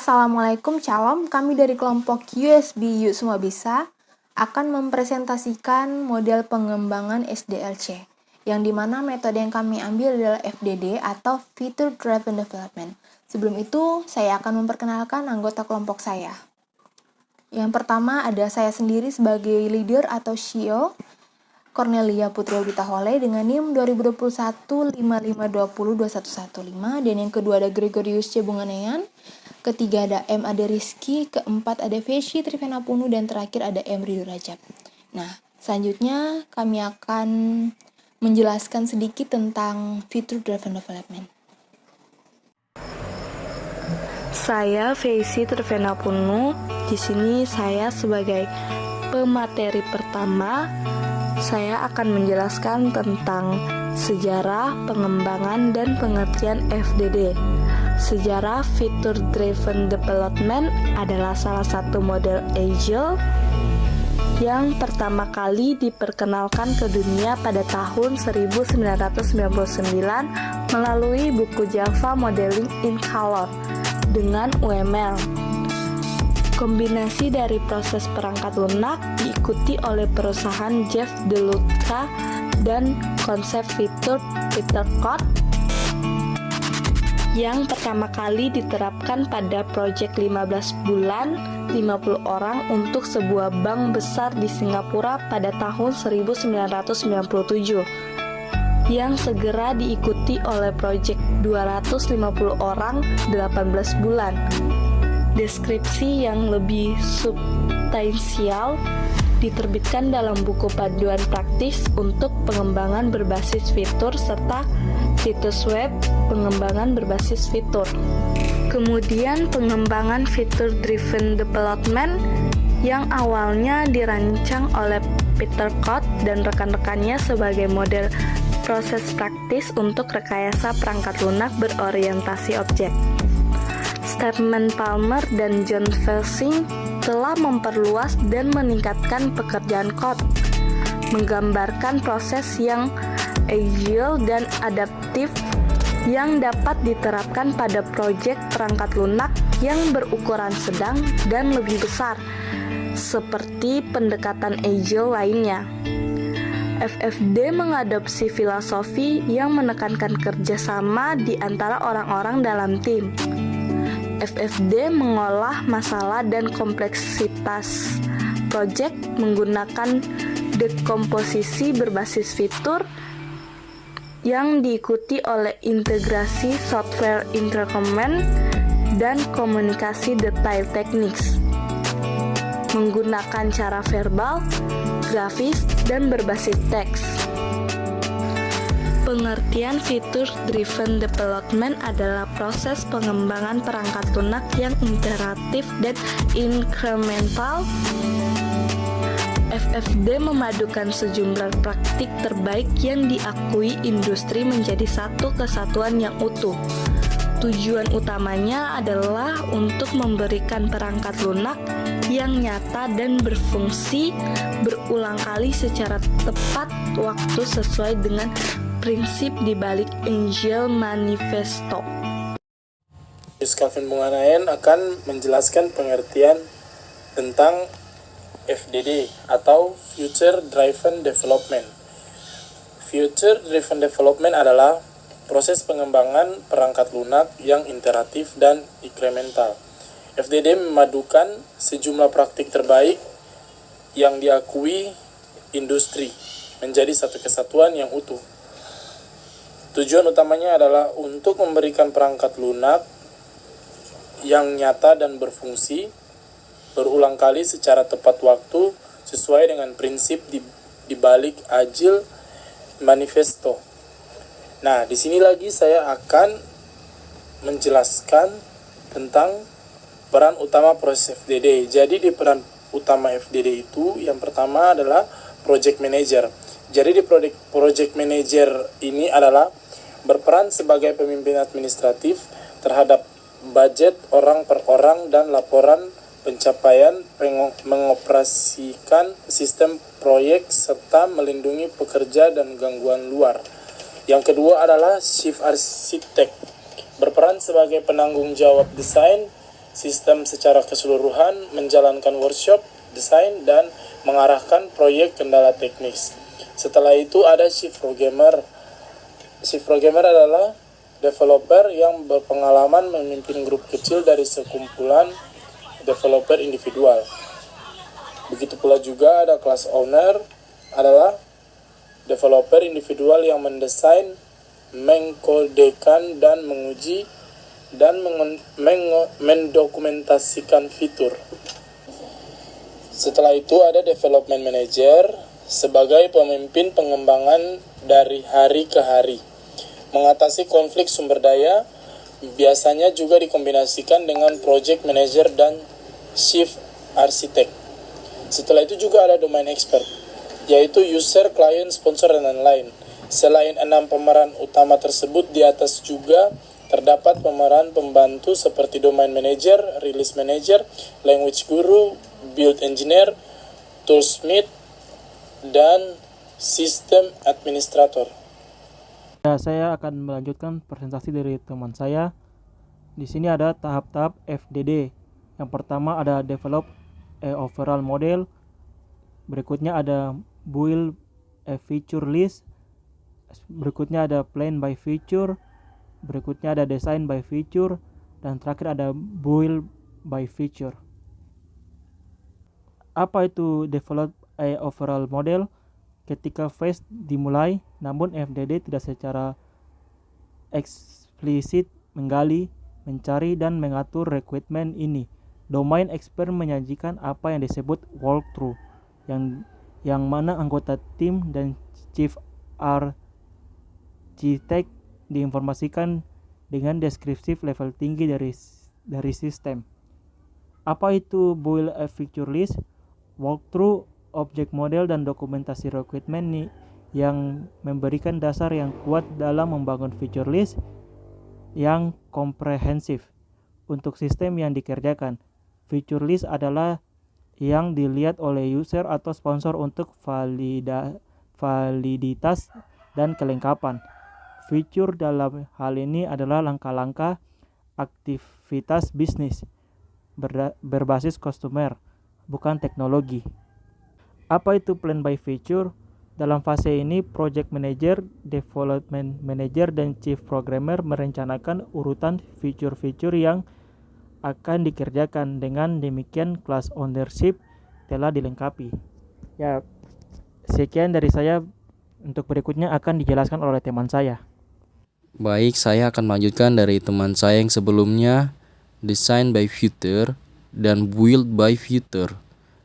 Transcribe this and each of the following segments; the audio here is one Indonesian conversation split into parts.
Assalamualaikum calon, kami dari kelompok USB Yuk Semua Bisa akan mempresentasikan model pengembangan SDLC, yang dimana metode yang kami ambil adalah FDD atau Feature Driven Development. Sebelum itu, saya akan memperkenalkan anggota kelompok saya. Yang pertama ada saya sendiri sebagai leader atau CEO, Cornelia Putri Auditahole dengan NIM 2021 55202115, dan yang kedua ada Gregorius C. Bunganean, ketiga ada M. Ade Rizky, keempat ada Vesy Trivenapunu, dan terakhir ada M. Ridho Rajab. Nah, selanjutnya kami akan menjelaskan sedikit tentang Feature Driven Development. Saya Vesy Trivenapunu. Di sini saya sebagai pemateri pertama. Saya akan menjelaskan tentang sejarah, pengembangan, dan pengertian FDD. Sejarah Feature Driven Development adalah salah satu model Agile yang pertama kali diperkenalkan ke dunia pada tahun 1999 melalui buku Java Modeling in Color dengan UML. Kombinasi dari proses perangkat lunak diikuti oleh perusahaan Jeff DeLuca dan konsep fitur Peter Code yang pertama kali diterapkan pada proyek 15 bulan 50 orang untuk sebuah bank besar di Singapura pada tahun 1997 yang segera diikuti oleh proyek 250 orang 18 bulan. Deskripsi yang lebih substansial diterbitkan dalam buku panduan praktis untuk pengembangan berbasis fitur serta situs web pengembangan berbasis fitur. Kemudian pengembangan Feature Driven Development yang awalnya dirancang oleh Peter Code dan rekan-rekannya sebagai model proses praktis untuk rekayasa perangkat lunak berorientasi objek. Stephen Palmer dan John Felsing telah memperluas dan meningkatkan pekerjaan code, menggambarkan proses yang agile dan adaptif yang dapat diterapkan pada proyek perangkat lunak yang berukuran sedang dan lebih besar, seperti pendekatan agile lainnya. FFD mengadopsi filosofi yang menekankan kerjasama di antara orang-orang dalam tim. FFD mengolah masalah dan kompleksitas proyek menggunakan dekomposisi berbasis fitur yang diikuti oleh integrasi software intercommand dan komunikasi detail teknis menggunakan cara verbal, grafis, dan berbasis teks. Pengertian Feature Driven Development adalah proses pengembangan perangkat lunak yang iteratif dan incremental. FFD memadukan sejumlah praktik terbaik yang diakui industri menjadi satu kesatuan yang utuh. Tujuan utamanya adalah untuk memberikan perangkat lunak yang nyata dan berfungsi berulang kali secara tepat waktu sesuai dengan prinsip di balik Agile Manifesto. Calvin Bunganean akan menjelaskan pengertian tentang FDD atau Future Driven Development. Future Driven Development adalah proses pengembangan perangkat lunak yang iteratif dan incremental. FDD memadukan sejumlah praktik terbaik yang diakui industri menjadi satu kesatuan yang utuh. Tujuan utamanya adalah untuk memberikan perangkat lunak yang nyata dan berfungsi berulang kali secara tepat waktu sesuai dengan prinsip di balik Agile Manifesto. Nah, di sini lagi saya akan menjelaskan tentang peran utama proses FDD. Jadi di peran utama FDD itu yang pertama adalah Project Manager. Jadi di Project Manager ini adalah berperan sebagai pemimpin administratif terhadap budget orang per orang dan laporan pencapaian, mengoperasikan sistem proyek serta melindungi pekerja dan gangguan luar. Yang kedua adalah Chief Architect, berperan sebagai penanggung jawab desain, sistem secara keseluruhan, menjalankan workshop, desain, dan mengarahkan proyek kendala teknis. Setelah itu ada chief programmer. Chief programmer adalah developer yang berpengalaman memimpin grup kecil dari sekumpulan developer individual. Begitu pula juga ada class owner, adalah developer individual yang mendesain, mengkodekan, dan menguji dan mendokumentasikan fitur. Setelah itu ada development manager sebagai pemimpin pengembangan dari hari ke hari. Mengatasi konflik sumber daya biasanya juga dikombinasikan dengan project manager dan chief architect. Setelah itu juga ada domain expert, yaitu user, client, sponsor, dan lain-lain. Selain 6 pemeran utama tersebut, di atas juga terdapat pemeran pembantu seperti domain manager, release manager, language guru, build engineer, toolsmith, dan sistem administrator. Ya, saya akan melanjutkan presentasi dari teman saya. Di sini ada tahap-tahap FDD. Yang pertama ada develop a overall model. Berikutnya ada build a feature list. Berikutnya ada plan by feature. Berikutnya ada design by feature. Dan terakhir ada build by feature. Apa itu develop a overall model? Ketika phase dimulai, namun FDD tidak secara eksplisit menggali, mencari, dan mengatur requirement ini. Domain expert menyajikan apa yang disebut walkthrough, yang mana anggota tim dan chief architect diinformasikan dengan deskriptif level tinggi dari sistem. Apa itu build a feature list? Walkthrough, objek model, dan dokumentasi requirement nih yang memberikan dasar yang kuat dalam membangun feature list yang komprehensif untuk sistem yang dikerjakan. Feature list adalah yang dilihat oleh user atau sponsor untuk validitas dan kelengkapan. Feature dalam hal ini adalah langkah-langkah aktivitas bisnis berbasis customer, bukan teknologi. Apa itu plan by feature? Dalam fase ini, project manager, development manager, dan chief programmer merencanakan urutan feature-feature yang akan dikerjakan. Dengan demikian, class ownership telah dilengkapi. Ya, sekian dari saya. Untuk berikutnya akan dijelaskan oleh teman saya. Baik, saya akan melanjutkan dari teman saya yang sebelumnya, design by feature dan build by feature.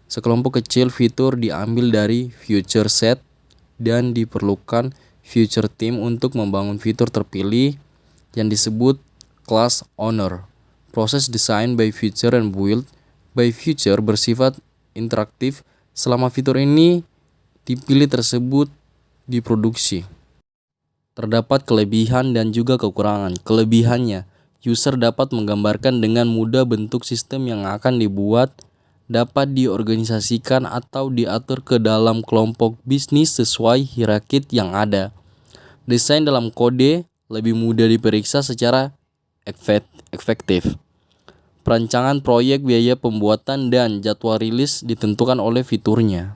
Sekelompok kecil fitur diambil dari feature set dan diperlukan feature team untuk membangun fitur terpilih yang disebut class owner. Proses design by feature dan build by feature bersifat interaktif selama fitur ini dipilih tersebut diproduksi. Terdapat kelebihan dan juga kekurangan. Kelebihannya, user dapat menggambarkan dengan mudah bentuk sistem yang akan dibuat, dapat diorganisasikan atau diatur ke dalam kelompok bisnis sesuai hierarki yang ada. Desain dalam kode lebih mudah diperiksa secara efektif. Perancangan proyek, biaya pembuatan, dan jadwal rilis ditentukan oleh fiturnya.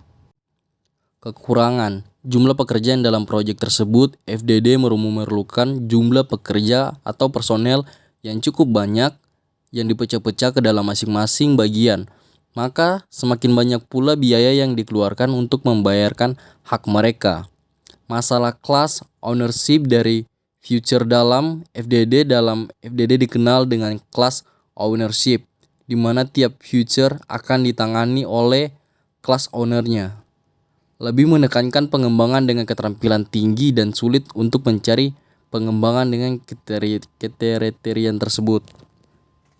Kekurangan, jumlah pekerjaan dalam proyek tersebut. FDD memerlukan jumlah pekerja atau personel yang cukup banyak yang dipecah-pecah ke dalam masing-masing bagian. Maka semakin banyak pula biaya yang dikeluarkan untuk membayarkan hak mereka. Masalah class ownership dari feature dalam FDD dikenal dengan class ownership, di mana tiap feature akan ditangani oleh class ownernya. Lebih menekankan pengembangan dengan keterampilan tinggi dan sulit untuk mencari pengembangan dengan kriteria tersebut.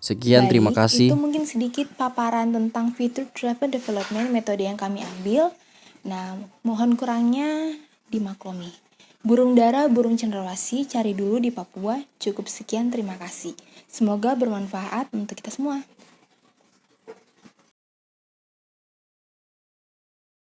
Sekian, terima kasih. Itu mungkin sedikit paparan tentang feature driven development, metode yang kami ambil. Nah, mohon kurangnya dimaklumi. Burung dara, burung cenderawasih, cari dulu di Papua. Cukup sekian, terima kasih. Semoga bermanfaat untuk kita semua.